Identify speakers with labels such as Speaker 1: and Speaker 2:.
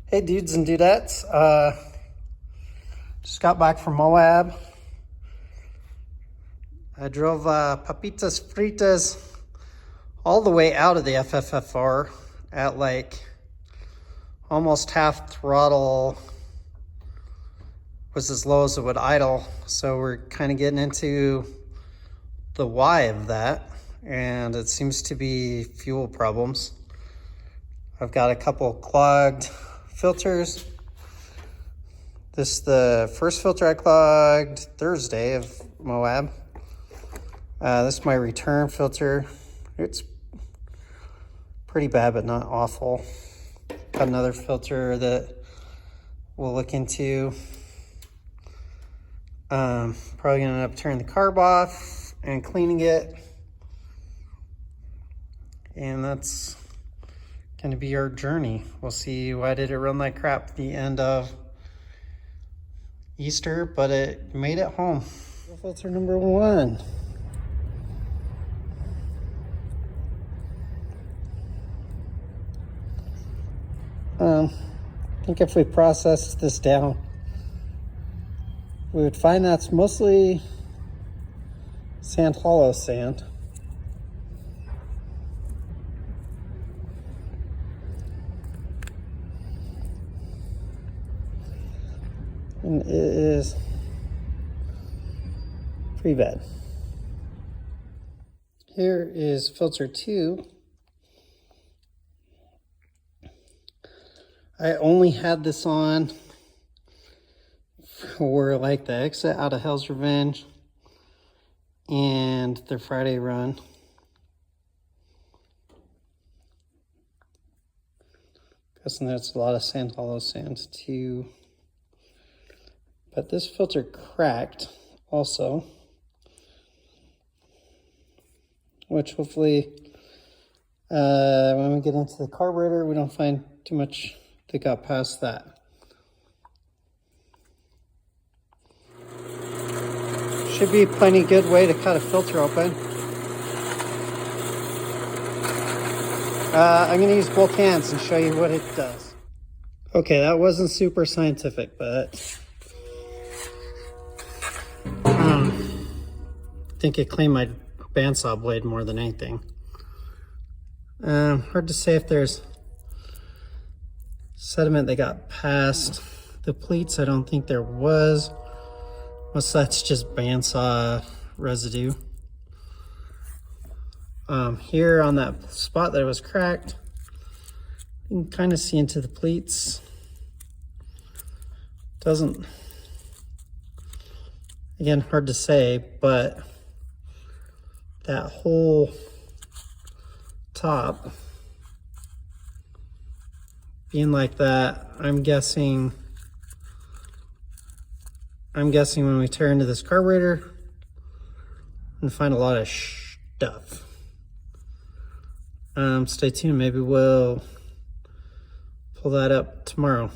Speaker 1: Hey dudes and dudettes, just got back from Moab. I drove Papitas Fritas all the way out of the FFFR at like almost half throttle, was as low as it would idle. So we're kind of getting into the why of that, and it seems to be fuel problems. I've got a couple clogged filters. This is the first filter I clogged Thursday of Moab. This is my return filter. It's pretty bad, but not awful. Got another filter that we'll look into. Probably gonna end up turning the carb off and cleaning it. And that's gonna be our journey. We'll see why did it run like crap at the end of Easter, but it made it home. Filter number one. I think if we processed this down, we would find that's mostly sand hollow sand. And it is pretty bad. Here is filter 2. I only had this on for like the exit out of Hell's Revenge and the Friday run. Guessing there's a lot of sand hollow sands too. But this filter cracked also, which hopefully when we get into the carburetor, we don't find too much that got past that. Should be plenty good way to cut a filter open. I'm going to use both hands and show you what it does. Okay, that wasn't super scientific, but I think it cleaned my bandsaw blade more than anything. Hard to say if there's sediment that got past the pleats. I don't think there was. Most that's just bandsaw residue. Here on that spot that was cracked, you can kind of see into the pleats. Doesn't, again, hard to say, but that whole top being like that, I'm guessing when we turn to this carburetor and find a lot of stuff. Stay tuned, maybe we'll pull that up tomorrow.